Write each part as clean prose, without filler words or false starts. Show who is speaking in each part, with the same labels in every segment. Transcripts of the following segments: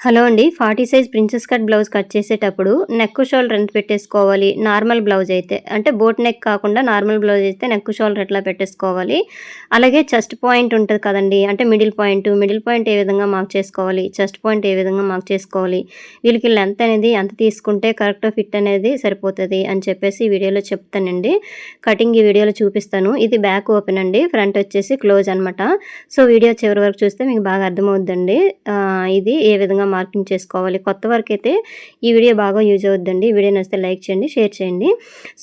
Speaker 1: Hello అండి. 40 size princess cut blouse cut చేసేటప్పుడు neck, shoulder ఎంత పెట్టేసుకోవాలి? నార్మల్ బ్లౌజ్ అయితే అంటే బోట్ నెక్ కాకుండా నార్మల్ బ్లౌజ్ అయితే నెక్, షోల్డర్ ఎట్లా పెట్టేసుకోవాలి? అలాగే చెస్ట్ పాయింట్ ఉంటది కదండీ! అంటే మిడిల్ పాయింట్ ఏ విధంగా మార్క్ చేసుకోవాలి? చెస్ట్ పాయింట్ ఏ విధంగా మార్క్ చేసుకోవాలి? వీళ్ళకి లెంత్ అనేది ఎంత తీసుకుంటే కరెక్ట్ ఫిట్ అనేది సరిపోతది అని చెప్పేసి ఈ వీడియోలో చెప్తానండి. కటింగ్ ఈ వీడియోలో చూపిస్తాను. ఇది బ్యాక్ ఓపెన్ అండి. ఫ్రంట్ వచ్చేసి క్లోజ్ అనమాట. సో, వీడియో చివరి వరకు చూస్తే మీకు బాగా అర్థమవుద్దండి. ఇది ఏ విధంగా మార్కింగ్ చేసుకోవాలి. కొత్త వారికైతే ఈ వీడియో బాగా యూజ్ అవుద్దండి. వీడియో నచ్చితే లైక్ చేయండి, షేర్ చేయండి.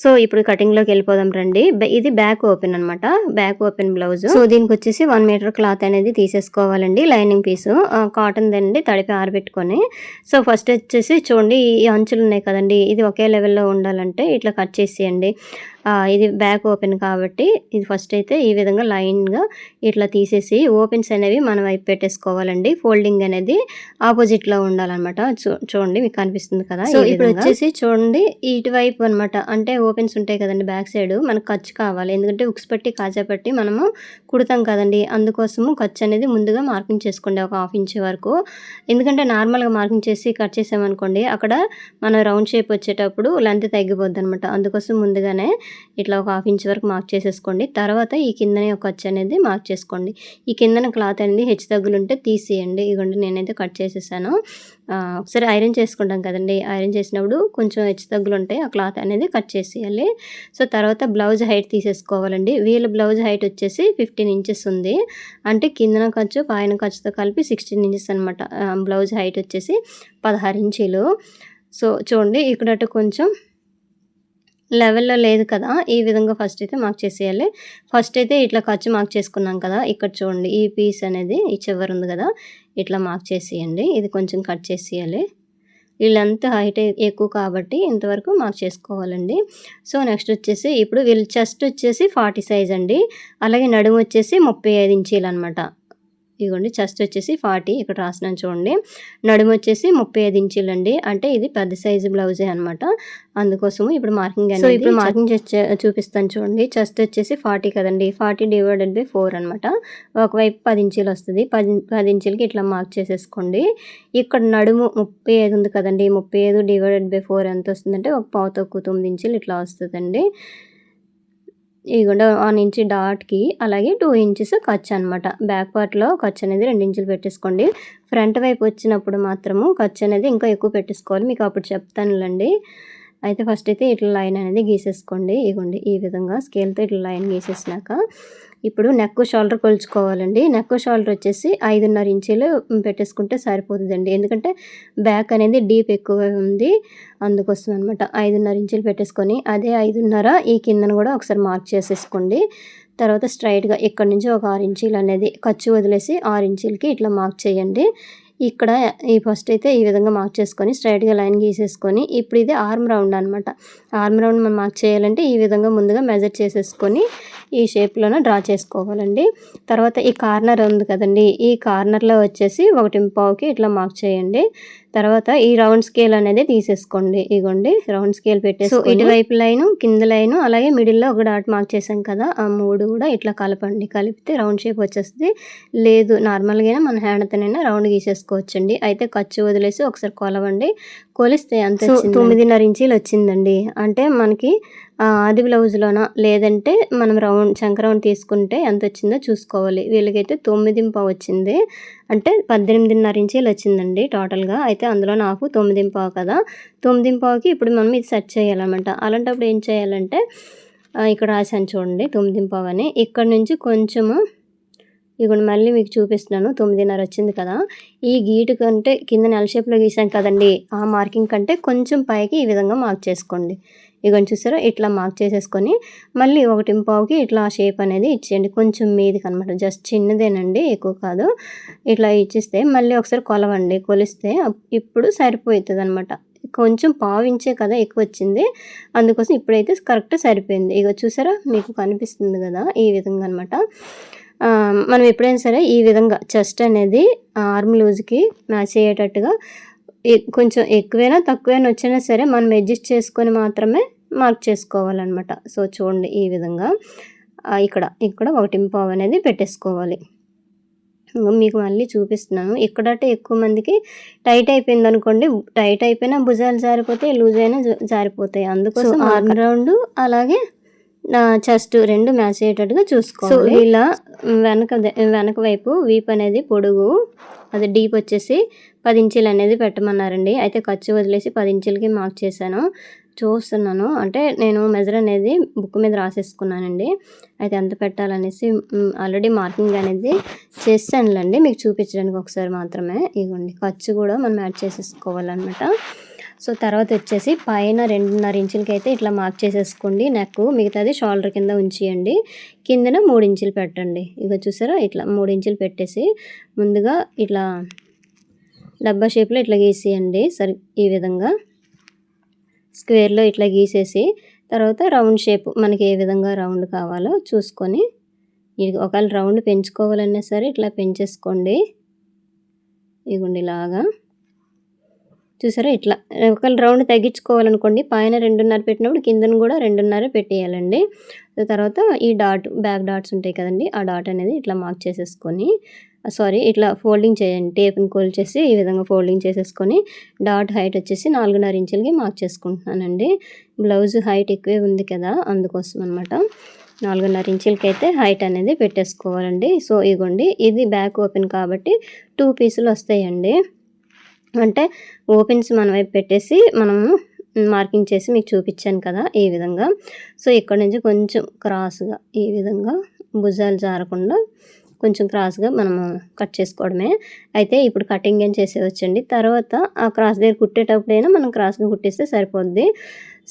Speaker 1: సో, ఇప్పుడు కటింగ్‌లోకి వెళ్ళిపోదాం రండి. ఇది బ్యాక్ ఓపెన్ అనమాట. Back open blouse. సో, దీనికొచ్చేసి 1 మీటర్ క్లాత్ అనేది తీసేసుకోవాలండి. లైనింగ్ పీసు కాటన్‌దండి, తడిపి ఆరబెట్టుకొని. సో, ఫస్ట్ వచ్చేసి చూడండి, ఈ అంచులు ఉన్నాయి కదండీ! ఇది ఒకే లెవెల్‌లో ఉండాలంటే ఇట్లా కట్ చేసేయండి. ఇది బ్యాక్ ఓపెన్ కాబట్టి ఇది ఫస్ట్ అయితే ఈ విధంగా లైన్‌గా ఇట్లా తీసేసి ఓపెన్స్ అనేవి మన వైపు పెట్టేసుకోవాలండి. ఫోల్డింగ్ అనేది ఆపోజిట్‌లో ఉండాలనమాట. చూడండి, మీకు కనిపిస్తుంది కదా! సో, ఇప్పుడు వచ్చేసి చూడండి, ఇటువైపు అనమాట. అంటే ఓపెన్స్ ఉంటాయి కదండీ బ్యాక్ సైడ్, మనకు ఖర్చు కావాలి. ఎందుకంటే ఉక్స్ పట్టి, కాజా పట్టి మనము కుడతాం కదండీ! అందుకోసము ఖర్చు అనేది ముందుగా మార్కింగ్ చేసుకోండి ఒక హాఫ్ ఇంచ్ వరకు. ఎందుకంటే నార్మల్‌గా మార్కింగ్ చేసి కట్ చేసామనుకోండి, అక్కడ మనం రౌండ్ షేప్ వచ్చేటప్పుడు లెంత్ తగ్గిపోద్దనమాట. అందుకోసం ముందుగానే ఇట్లా ఒక హాఫ్ ఇంచ్ వరకు మార్క్ చేసేసుకోండి. తర్వాత ఈ కిందనే ఒక ఖర్చు అనేది మార్క్ చేసుకోండి. ఈ కిందన క్లాత్ అనేది హెచ్చు తగ్గులుంటే తీసేయండి. ఇదిగోండి, నేనైతే కట్ చేసేసాను. ఒకసారి ఐరన్ చేసుకుంటాం కదండీ! ఐరన్ చేసినప్పుడు కొంచెం హెచ్చు తగ్గులుంటాయి. ఆ క్లాత్ అనేది కట్ చేసేయాలి. సో, తర్వాత బ్లౌజ్ హైట్ తీసేసుకోవాలండి. వీళ్ళ బ్లౌజ్ హైట్ వచ్చేసి 15 ఇంచెస్ ఉంది. అంటే కిందన ఖర్చు, పైన ఖర్చుతో కలిపి 16 ఇంచెస్ అనమాట. బ్లౌజ్ హైట్ వచ్చేసి 16 ఇంచీలు. సో, చూడండి, ఇక్కడ కొంచెం లెవెల్‌లో లేదు కదా! ఈ విధంగా ఫస్ట్ అయితే మార్క్ చేసేయాలి. ఫస్ట్ అయితే ఇట్లా ఖర్చు మార్క్ చేసుకున్నాం కదా! ఇక్కడ చూడండి, ఈ పీస్ అనేది ఈ చివర ఉంది కదా! ఇట్లా మార్క్ చేసేయండి. ఇది కొంచెం కట్ చేసేయాలి. వీళ్ళంతా హైట్ ఎక్కువ కాబట్టి ఇంతవరకు మార్క్ చేసుకోవాలండి. సో, నెక్స్ట్ వచ్చేసి ఇప్పుడు వీళ్ళ చెస్ట్ వచ్చేసి 40 సైజ్ అండి. అలాగే నడుము వచ్చేసి 35 ఇంచీలనమాట. ఇదిగోండి, చెస్ట్ వచ్చేసి 40 ఇక్కడ రాసినాను చూడండి. నడుము వచ్చేసి 35 ఇంచీలండి. అంటే ఇది పెద్ద సైజు బ్లౌజే అనమాట. అందుకోసము ఇప్పుడు మార్కింగ్ అనేది ఇప్పుడు మార్కింగ్ చేసి చూపిస్తాను చూడండి. చెస్ట్ వచ్చేసి 40 కదండీ! 40/4 అనమాట. ఒకవైపు 10 ఇంచీలు వస్తది. 10 ఇంచీలకి ఇట్లా మార్క్ చేసేసుకోండి. ఇక్కడ నడుము 35 ఉంది కదండీ! 35/4 ఎంత వస్తుందంటే ఒక పావు తక్కువ 9 ఇంచీలు ఇట్లా వస్తదండి. ఇదిగోండి, 1 ఇంచ్ డాట్‌కి అలాగే 2 ఇంచెస్ ఖర్చు అనమాట. బ్యాక్ పార్ట్‌లో ఖర్చు అనేది 2 ఇంచులు పెట్టేసుకోండి. ఫ్రంట్ వైపు వచ్చినప్పుడు మాత్రము ఖర్చు అనేది ఇంకా ఎక్కువ పెట్టేసుకోవాలి. మీకు అప్పుడు చెప్తానులెండి. అయితే ఫస్ట్ అయితే ఇట్లా లైన్ అనేది గీసేసుకోండి. ఇగోండి, ఈ విధంగా స్కేల్‌తో ఇట్లా లైన్ గీసేసినాక ఇప్పుడు నెక్, షోల్డర్ కొలుచుకోవాలండి. నెక్, షోల్డర్ వచ్చేసి 5.5 ఇంచీలు పెట్టేసుకుంటే సరిపోతుందండి. ఎందుకంటే బ్యాక్ అనేది డీప్ ఎక్కువ ఉంది. అందుకోసం అనమాట. 5.5 ఇంచీలు పెట్టేసుకొని అదే 5.5 ఈ కిందన కూడా ఒకసారి మార్క్ చేసేసుకోండి. తర్వాత స్ట్రైట్‌గా ఇక్కడి నుంచి ఒక 6 ఇంచీలు అనేది ఖర్చు వదిలేసి 6 ఇంచీలకి ఇట్లా మార్క్ చేయండి. ఇక్కడ ఈ ఫస్ట్ అయితే ఈ విధంగా మార్క్ చేసుకొని స్ట్రైట్‌గా లైన్ గీసేసుకొని ఇప్పుడు ఇది ఆర్మ్ రౌండ్ అనమాట. ఆర్మ్ రౌండ్ మనం మార్క్ చేయాలంటే ఈ విధంగా ముందుగా మెజర్ చేసేసుకొని ఈ షేప్‌లోన డ్రా చేసుకోవాలండి. తర్వాత ఈ కార్నర్ ఉంది కదండీ! ఈ కార్నర్‌లో వచ్చేసి 1.5కి ఇట్లా మార్క్ చేయండి. తర్వాత ఈ రౌండ్ స్కేల్ అనేది తీసేసుకోండి. ఇగోండి, రౌండ్ స్కేల్ పెట్టేసుకొని సో, ఇటువైపు లైను, కింద లైను, అలాగే మిడిల్‌లో ఒక డాట్ మార్క్ చేసాం కదా! ఆ 3 కూడా ఇట్లా కలపండి. కలిపితే రౌండ్ షేప్ వచ్చేస్తది. లేదు, నార్మల్‌గానే మన హ్యాండ్‌తోనైనా రౌండ్ గీసేసుకోవచ్చండి. అయితే ఖర్చు వదిలేసి ఒకసారి కొలవండి. కొలిస్తే ఎంత వచ్చింది? 9.5 ఇంచీలు వచ్చిందండి. అంటే మనకి ఆది బ్లౌజ్‌లోన లేదంటే మనం చంక రౌండ్ తీసుకుంటే ఎంత వచ్చిందో చూసుకోవాలి. వీళ్ళకైతే 9.5 వచ్చింది. అంటే 18.5 ఇంచీలు వచ్చిందండి టోటల్‌గా. అయితే అందులో నాకు 9.5 కదా! 9.5కి ఇప్పుడు మనం ఇది సెట్ చేయాలన్నమాట. అలాంటప్పుడు ఏం చేయాలంటే ఇక్కడ రాసాను చూడండి 9.5 అని. ఇక్కడ నుంచి కొంచెము ఇగోండి, మళ్ళీ మీకు చూపిస్తున్నాను. 9.5 వచ్చింది కదా! ఈ గీటు కంటే కిందన ఎల్ షేప్‌లో గీసాం కదండీ! ఆ మార్కింగ్ కంటే కొంచెం పైకి ఈ విధంగా మార్క్ చేసుకోండి. ఇగోండి, చూసారా? ఇట్లా మార్క్ చేసేసుకొని మళ్ళీ 1.5కి ఇట్లా షేప్ అనేది ఇచ్చేయండి. కొంచెం మీదికనమాట. జస్ట్ చిన్నదేనండి, ఎక్కువ కాదు. ఇట్లా ఇచ్చిస్తే మళ్ళీ ఒకసారి కొలవండి. కొలిస్తే ఇప్పుడు సరిపోతదనమాట. కొంచెం పావించే కదా ఎక్కువ వచ్చింది. అందుకోసం ఇప్పుడైతే కరెక్ట్ సరిపోయింది. ఇగో చూసారా? మీకు కనిపిస్తుంది కదా! ఈ విధంగా అనమాట. మనం ఎప్పుడైనా సరే ఈ విధంగా చెస్ట్ అనేది ఆర్మ్ లూజ్‌కి మ్యాచ్ అయ్యేటట్టుగా కొంచెం ఎక్కువైనా, తక్కువైనా వచ్చినా సరే మనం అడ్జస్ట్ చేసుకొని మాత్రమే మార్క్ చేసుకోవాలన్నమాట. సో, చూడండి, ఈ విధంగా ఇక్కడ 1.5 అనేది పెట్టేసుకోవాలి. మీకు మళ్ళీ చూపిస్తున్నాను. ఇక్కడంటే ఎక్కువ మందికి టైట్ అయిపోయిందనుకోండి, టైట్ అయిపోయినా భుజాలు జారిపోతాయి, లూజ్ అయినా జారిపోతాయి. అందుకోసం ఆర్మ్ రౌండ్ అలాగే చెస్ట్ 2 మ్యాచ్ అయ్యేటట్టుగా చూసుకోవాలి. సో ఇలా వెనక వైపు వీప్ అనేది పొడుగు అది డీప్ వచ్చేసి 10 ఇంచీలు అనేది పెట్టమన్నారండి. అయితే ఖర్చు వదిలేసి 10 ఇంచీలకి మార్క్ చేశాను. చూస్తున్నాను అంటే నేను మెజర్ అనేది బుక్ మీద రాసేసుకున్నానండి. అయితే ఎంత పెట్టాలనేసి ఆల్రెడీ మార్కింగ్ అనేది చేశానులేండి, మీకు చూపించడానికి ఒకసారి మాత్రమే. ఇదిగోండి ఖర్చు కూడా మనం యాడ్ చేసేసుకోవాలన్నమాట. సో తర్వాత వచ్చేసి పైన 2.5 ఇంచులకి అయితే ఇట్లా మార్క్ చేసేసుకోండి నెక్, మిగతాది షోల్డర్ కింద ఉంచేయండి. కిందన 3 ఇంచులు పెట్టండి. ఇక చూసారా ఇట్లా 3 ఇంచులు పెట్టేసి ముందుగా ఇట్లా డబ్బా షేప్లో ఇట్లా గీసేయండి. సరే ఈ విధంగా స్క్వేర్లో ఇట్లా గీసేసి తర్వాత రౌండ్ షేప్ మనకి ఏ విధంగా రౌండ్ కావాలో చూసుకొని, ఇది ఒకవేళ రౌండ్ పెంచుకోవాలన్నా సరే ఇట్లా పెంచేసుకోండి. ఇదిగోండి ఇలాగా చూసారా ఇట్లా. ఒకవేళ రౌండ్ తగ్గించుకోవాలనుకోండి, పైన 2.5 పెట్టినప్పుడు కిందను కూడా 2.5 పెట్టేయాలండి. తర్వాత ఈ బ్యాక్ డాట్స్ ఉంటాయి కదండి, ఆ డాట్ అనేది ఇట్లా మార్క్ చేసేసుకొని ఇట్లా ఫోల్డింగ్ చేయండి. టేప్ని కోల్చేసి ఈ విధంగా ఫోల్డింగ్ చేసేసుకొని డాట్ హైట్ వచ్చేసి 4.5 ఇంచులకి మార్క్ చేసుకుంటున్నానండి. బ్లౌజ్ హైట్ ఎక్కువే ఉంది కదా, అందుకోసం అనమాట. 4.5 ఇంచులకి అయితే హైట్ అనేది పెట్టేసుకోవాలండి. సో ఇగోండి ఇది బ్యాక్ ఓపెన్ కాబట్టి 2 పీసులు వస్తాయండి. అంటే ఓపెన్స్ మన వైపు పెట్టేసి మనము మార్కింగ్ చేసి మీకు చూపించాను కదా ఈ విధంగా. సో ఇక్కడ నుంచి కొంచెం క్రాస్గా ఈ విధంగా భుజాలు జారకుండా కొంచెం క్రాస్గా మనము కట్ చేసుకోవడమే. అయితే ఇప్పుడు కటింగ్ ఏం చేసేవచ్చండి. తర్వాత ఆ క్రాస్ దగ్గర కుట్టేటప్పుడైనా మనం క్రాస్గా కుట్టేస్తే సరిపోద్ది.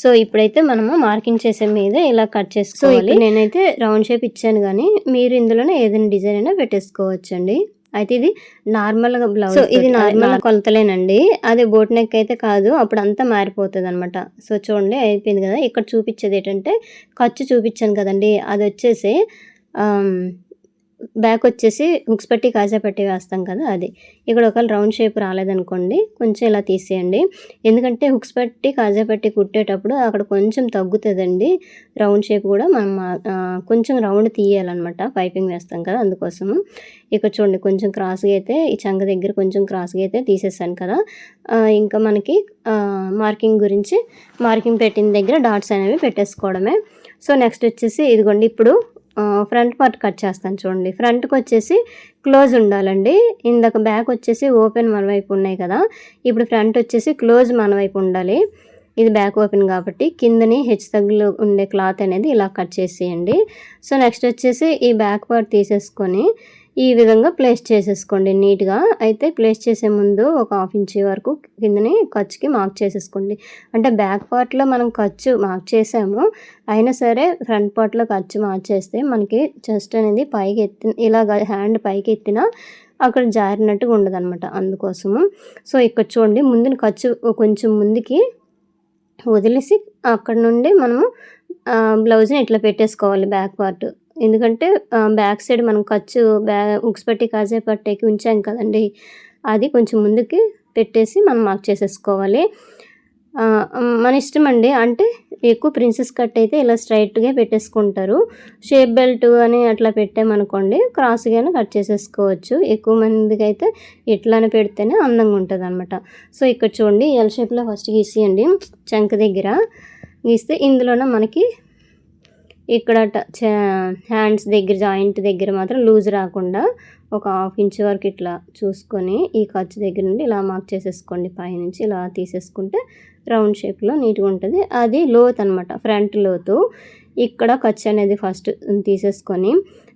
Speaker 1: సో ఇప్పుడైతే మనము మార్కింగ్ చేసే మీద ఇలా కట్ చేసుకోవాలి. నేనైతే రౌండ్ షేప్ ఇచ్చాను, కానీ మీరు ఇందులోనే ఏదైనా డిజైన్ అయినా పెట్టేసుకోవచ్చండి. అయితే ఇది నార్మల్గా బ్లౌజ్, సో ఇది నార్మల్ కొలతలేనండి. అదే బోట్ నెక్ అయితే కాదు, అప్పుడు అంతా మారిపోతుంది అనమాట. సో చూడండి అయిపోయింది కదా. ఇక్కడ చూపించేది ఏంటంటే ఖర్చు చూపించాను కదండి, అది వచ్చేసి బ్యాక్ వచ్చేసి హుక్స్ పట్టి కాజా పట్టి వేస్తాం కదా అది. ఇక్కడ ఒకవేళ రౌండ్ షేప్ రాలేదనుకోండి కొంచెం ఇలా తీసేయండి. ఎందుకంటే హుక్స్ పట్టి కాజా పట్టి కుట్టేటప్పుడు అక్కడ కొంచెం తగ్గుతుందండి రౌండ్ షేప్ కూడా. మనం కొంచెం రౌండ్ తీయాలన్నమాట, పైపింగ్ వేస్తాం కదా అందుకోసము. ఇక్కడ చూడండి కొంచెం క్రాస్గా అయితే ఈ చంక దగ్గర కొంచెం క్రాస్గా అయితే తీసేసాను కదా. ఇంకా మనకి మార్కింగ్ గురించి మార్కింగ్ పెట్టిన దగ్గర డాట్స్ అనేవి పెట్టేసుకోవడమే. సో నెక్స్ట్ వచ్చేసి ఇదిగోండి ఇప్పుడు ఫ్రంట్ పార్ట్ కట్ చేస్తాను చూడండి. ఫ్రంట్కి వచ్చేసి క్లోజ్ ఉండాలండి. ఇందాక బ్యాక్ వచ్చేసి ఓపెన్ మన వైపు ఉన్నాయి కదా, ఇప్పుడు ఫ్రంట్ వచ్చేసి క్లోజ్ మన వైపు ఉండాలి. ఇది బ్యాక్ ఓపెన్ కాబట్టి కిందని హెచ్ తగ్గులు ఉండే క్లాత్ అనేది ఇలా కట్ చేసేయండి. సో నెక్స్ట్ వచ్చేసి ఈ బ్యాక్ పార్ట్ తీసేసుకొని ఈ విధంగా ప్లేస్ చేసేసుకోండి నీట్గా. అయితే ప్లేస్ చేసే ముందు ఒక 1/2 ఇంచ్ వరకు కిందని ఖర్చుకి మార్క్ చేసేసుకోండి. అంటే బ్యాక్ పార్ట్లో మనం ఖర్చు మార్క్ చేసాము, అయినా సరే ఫ్రంట్ పార్ట్లో ఖర్చు మార్క్ చేస్తే మనకి చెస్ట్ అనేది పైకి ఇలాగ హ్యాండ్ పైకి ఎత్తినా అక్కడ జారినట్టుగా ఉండదు అనమాట, అందుకోసము. సో ఇక్కడ చూడండి ముందుని ఖర్చు కొంచెం ముందుకి వదిలేసి అక్కడ నుండి మనము బ్లౌజ్ని ఇట్లా పెట్టేసుకోవాలి బ్యాక్ పార్ట్. ఎందుకంటే బ్యాక్ సైడ్ మనం ఖర్చు హుక్స్ పట్టి కాజా పట్టేకి ఉంచాం కదండి, అది కొంచెం ముందుకి పెట్టేసి మనం మార్క్ చేసేసుకోవాలి. మన ఇష్టం అండి. అంటే ఎక్కువ ప్రిన్సెస్ కట్ అయితే ఇలా స్ట్రైట్గా పెట్టేసుకుంటారు. షేప్ బెల్ట్ అని అట్లా పెట్టామనుకోండి క్రాస్గానే కట్ చేసేసుకోవచ్చు. ఎక్కువ మందికి అయితే ఇట్లానే పెడితేనే అందంగా ఉంటుంది అనమాట. సో ఇక్కడ చూడండి ఎల్ షేప్లో ఫస్ట్ గీసేయండి. చంక దగ్గర గీస్తే ఇందులోనే మనకి ఇక్కడ హ్యాండ్స్ దగ్గర జాయింట్ దగ్గర మాత్రం లూజ్ రాకుండా ఒక 1/2 ఇంచ్ వరకు ఇట్లా చూసుకొని ఈ ఖర్చు దగ్గర నుండి ఇలా మార్క్ చేసేసుకోండి. పైనుంచి ఇలా తీసేసుకుంటే రౌండ్ షేప్లో నీట్గా ఉంటుంది. అది లోత్ అనమాట, ఫ్రంట్ లోతు. ఇక్కడ ఖర్చు అనేది ఫస్ట్ తీసేసుకొని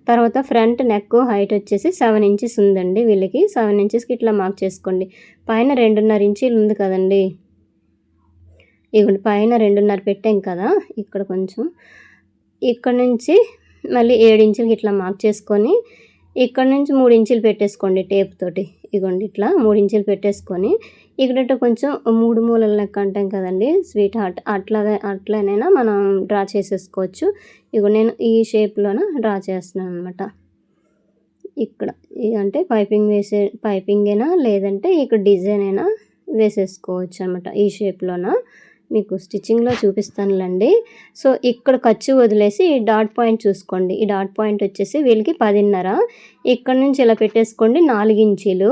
Speaker 1: తర్వాత ఫ్రంట్ నెక్ హైట్ వచ్చేసి 7 ఇంచెస్ ఉందండి వీళ్ళకి. 7 ఇంచెస్కి ఇట్లా మార్క్ చేసుకోండి. పైన 2.5 ఇంచీలు ఉంది కదండి, ఇగోండి పైన 2.5 పెట్టాం కదా, ఇక్కడ కొంచెం ఇక్కడ నుంచి మళ్ళీ 7 ఇంచులకి ఇట్లా మార్క్ చేసుకొని ఇక్కడ నుంచి 3 ఇంచులు పెట్టేసుకోండి టేప్ తోటి. ఇగోండి ఇట్లా 3 ఇంచులు పెట్టేసుకొని ఇక్కడ కొంచెం 3 మూలల లెక్క అంటాం కదండి స్వీట్ హార్ట్, అట్లానైనా మనం డ్రా చేసేసుకోవచ్చు. ఇగో నేను ఈ షేప్లోన డ్రా చేస్తున్నాను అనమాట. ఇక్కడ అంటే పైపింగ్ అయినా లేదంటే ఇక్కడ డిజైన్ అయినా వేసేసుకోవచ్చు అనమాట ఈ షేప్లోన. మీకు స్టిచ్చింగ్‌లో చూపిస్తానులెండి. సో, ఇక్కడ ఖర్చు వదిలేసి ఈ డాట్ పాయింట్ చూసుకోండి. ఈ డాట్ పాయింట్ వచ్చేసి వీళ్ళకి 10.5. ఇక్కడ నుంచి ఇలా పెట్టేసుకోండి 4 ఇంచీలు.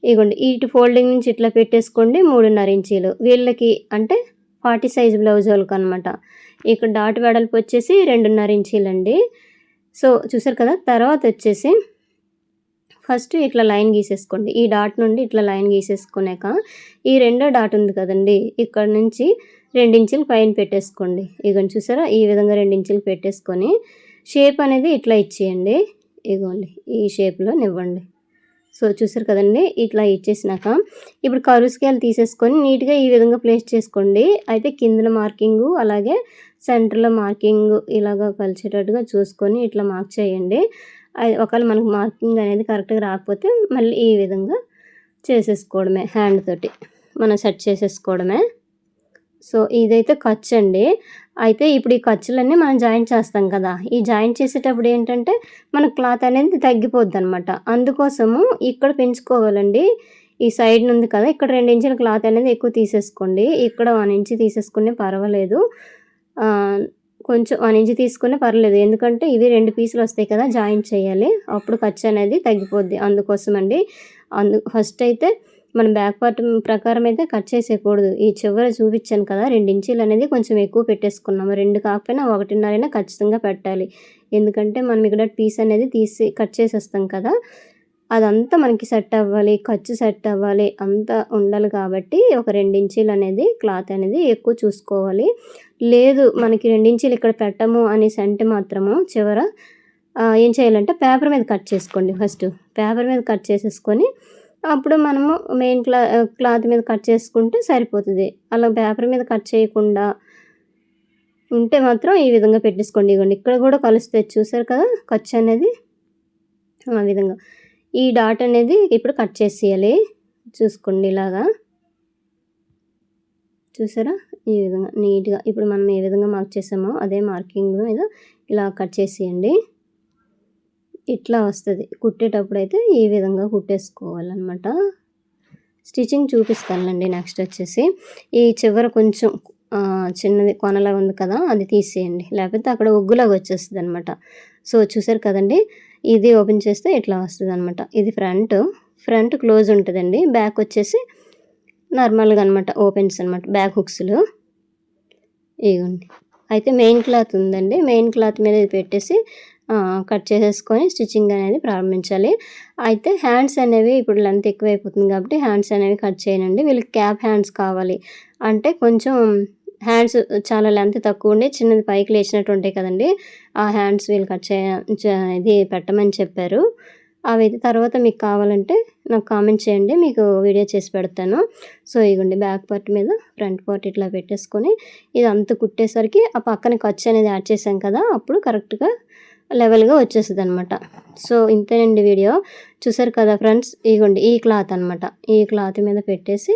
Speaker 1: ఇగోండి ఇటు ఫోల్డింగ్ నుంచి ఇట్లా పెట్టేసుకోండి 3.5 ఇంచీలు. వీళ్ళకి అంటే 40 సైజ్ బ్లౌజోళ్ళకనమాట. ఇక్కడ డాట్ వెడల్పు వచ్చేసి 2.5 ఇంచీలండి. సో, చూసారు కదా! తర్వాత వచ్చేసి ఫస్ట్ ఇట్లా లైన్ గీసేసుకోండి. ఈ డాట్ నుండి ఇట్లా లైన్ గీసేసుకున్నాక ఈ రెండో డాట్ ఉంది కదండీ! ఇక్కడ నుంచి 2 ఇంచులు పైన పెట్టేసుకోండి. ఇగోండి చూసారా? ఈ విధంగా 2 ఇంచులు పెట్టేసుకొని షేప్ అనేది ఇట్లా ఇచ్చేయండి. ఇగోండి ఈ షేప్‌లోనివ్వండి. సో, చూసారు కదండీ! ఇట్లా ఇచ్చేసినాక ఇప్పుడు కర్వ్ స్కేల్ తీసేసుకొని నీట్‌గా ఈ విధంగా ప్లేస్ చేసుకోండి. అయితే కిందన మార్కింగు అలాగే సెంటర్‌లో మార్కింగు ఇలాగా కలిసేటట్టుగా చూసుకొని ఇట్లా మార్క్ చేయండి. ఒకవేళ మనకు మార్కింగ్ అనేది కరెక్ట్‌గా రాకపోతే మళ్ళీ ఈ విధంగా చేసేసుకోవడమే హ్యాండ్ తోటి. మనం సెట్ చేసేసుకోవడమే. సో, ఇదైతే ఖర్చండి. అయితే ఇప్పుడు ఈ ఖర్చులన్నీ మనం జాయింట్ చేస్తాం కదా! ఈ జాయింట్ చేసేటప్పుడు ఏంటంటే మన క్లాత్ అనేది తగ్గిపోద్దనమాట. అందుకోసము ఇక్కడ పెంచుకోవాలండి. ఈ సైడ్ ఉంది కదా! ఇక్కడ 2 ఇంచుల క్లాత్ అనేది ఎక్కువ తీసేసుకోండి. ఇక్కడ 1 ఇంచ్ తీసేసుకున్నా పర్వాలేదు. కొంచెం 1 ఇంచ్ తీసుకున్నా పర్లేదు. ఎందుకంటే ఇవి 2 పీసులు వస్తాయి కదా! జాయింట్ చేయాలి. అప్పుడు ఖర్చు అనేది తగ్గిపోద్ది. అందుకోసమండి. ఫస్ట్ అయితే మనం బ్యాక్ పార్ట్ ప్రకారం అయితే కట్ చేసేయకూడదు. ఈ చివర చూపించాను కదా! 2 ఇంచీలు అనేది కొంచెం ఎక్కువ పెట్టేసుకున్నాము. 2 కాకపోయినా 1.5 ఖచ్చితంగా పెట్టాలి. ఎందుకంటే మనం ఇక్కడ పీస్ అనేది తీసి కట్ చేసేస్తాం కదా! అదంతా మనకి సెట్ అవ్వాలి. ఖర్చు సెట్ అవ్వాలి. అంతా ఉండాలి కాబట్టి ఒక 2 ఇంచీలు అనేది క్లాత్ అనేది ఎక్కువ చూసుకోవాలి. లేదు మనకి 2 ఇంచీలు ఇక్కడ పెట్టము అనేసి అంటే మాత్రము చివర ఏం చేయాలంటే పేపర్ మీద కట్ చేసుకోండి ఫస్ట్. పేపర్ మీద కట్ చేసేసుకొని అప్పుడు మనము మెయిన్ క్లాత్ మీద కట్ చేసుకుంటే సరిపోతుంది. అలా పేపర్ మీద కట్ చేయకుండా ఉంటే మాత్రం ఈ విధంగా పెట్టేసుకోండి. ఇగోండి ఇక్కడ కూడా కలుస్తుంది చూసారు కదా! ఖర్చు అనేది ఆ విధంగా. ఈ డాట్ అనేది ఇప్పుడు కట్ చేసేయాలి. చూసుకోండి ఇలాగా. చూసారా? ఈ విధంగా నీట్‌గా ఇప్పుడు మనం ఏ విధంగా మార్క్ చేసామో అదే మార్కింగ్ మీద ఇలా కట్ చేసేయండి. ఇట్లా వస్తది. కుట్టేటప్పుడైతే ఈ విధంగా కుట్టేసుకోవాలనమాట. స్టిచ్చింగ్ చూపిస్తానులెండి నెక్స్ట్ వచ్చేసి. ఈ చివర కొంచెం చిన్నది కొనలాగా ఉంది కదా! అది తీసేయండి. లేకపోతే అక్కడ ఒగ్గులాగా వచ్చేస్తదనమాట. సో, చూసారు కదండీ! ఇది ఓపెన్ చేస్తే ఇట్లా వస్తదనమాట. ఇది ఫ్రంట్ క్లోజ్ ఉంటదండి. బ్యాక్ వచ్చేసి నార్మల్‌గా అనమాట. ఓపెన్స్ అనమాట. బ్యాక్ హుక్స్‌లు. ఇగోండి. అయితే మెయిన్ క్లాత్ ఉందండి. మెయిన్ క్లాత్ మీద ఇది పెట్టేసి కట్ చేసేసుకొని స్టిచ్చింగ్ అనేది ప్రారంభించాలి. అయితే హ్యాండ్స్ అనేవి ఇప్పుడు లెంత్ ఎక్కువైపోతుంది కాబట్టి హ్యాండ్స్ అనేవి కట్ చేయనండి. వీళ్ళకి క్యాప్ హ్యాండ్స్ కావాలి. అంటే కొంచెం హ్యాండ్స్ చాలా లెంత్ తక్కువ ఉండి చిన్నది పైకి లేచినట్టు ఉంటాయి కదండీ! ఆ హ్యాండ్స్ వీళ్ళు కట్ ఇది పెట్టమని చెప్పారు. అవి తర్వాత మీకు కావాలంటే నాకు కామెంట్ చేయండి. మీకు వీడియో చేసి పెడతాను. సో, ఇగోండి బ్యాక్ పార్ట్ మీద ఫ్రంట్ పార్ట్ ఇట్లా పెట్టేసుకొని ఇదంతా కుట్టేసరికి ఆ పక్కన ఖర్చు అనేది యాడ్ చేసాం కదా! అప్పుడు కరెక్ట్‌గా లెవెల్‌గా వచ్చేస్తదనమాట. సో, ఇంతేనండి వీడియో. చూసారు కదా ఫ్రెండ్స్! ఇగోండి ఈ క్లాత్ అనమాట. ఈ క్లాత్ మీద పెట్టేసి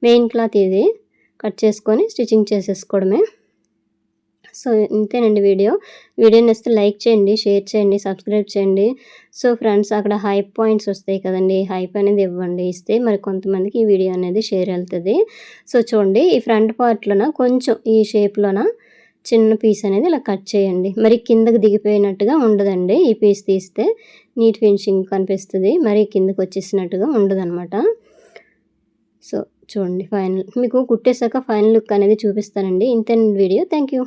Speaker 1: మెయిన్ క్లాత్ ఇది కట్ చేసుకొని స్టిచ్చింగ్ చేసేసుకోవడమే. సో, ఇంతేనండి వీడియో. వీడియో నచ్చితే లైక్ చేయండి, షేర్ చేయండి, సబ్స్క్రైబ్ చేయండి. సో, ఫ్రెండ్స్ అక్కడ హైప్ పాయింట్స్ వస్తాయి కదండీ! హైప్ అనేది ఇవ్వండి. ఇస్తే మరి కొంతమందికి ఈ వీడియో అనేది షేర్ వెళ్తది. సో, చూడండి ఈ ఫ్రంట్ పార్ట్‌లోన కొంచెం ఈ షేప్‌లోన చిన్న పీస్ అనేది ఇలా కట్ చేయండి. మరి కిందకి దిగిపోయినట్టుగా ఉండదండి. ఈ పీస్ తీస్తే నీట్ ఫినిషింగ్ కనిపిస్తది. మరి కిందకి వచ్చేసినట్టుగా ఉండదనమాట. సో, చూడండి మీకు కుట్టేసాక ఫైనల్ లుక్ అనేది చూపిస్తానండి. ఇంతేనండి వీడియో. Thank you.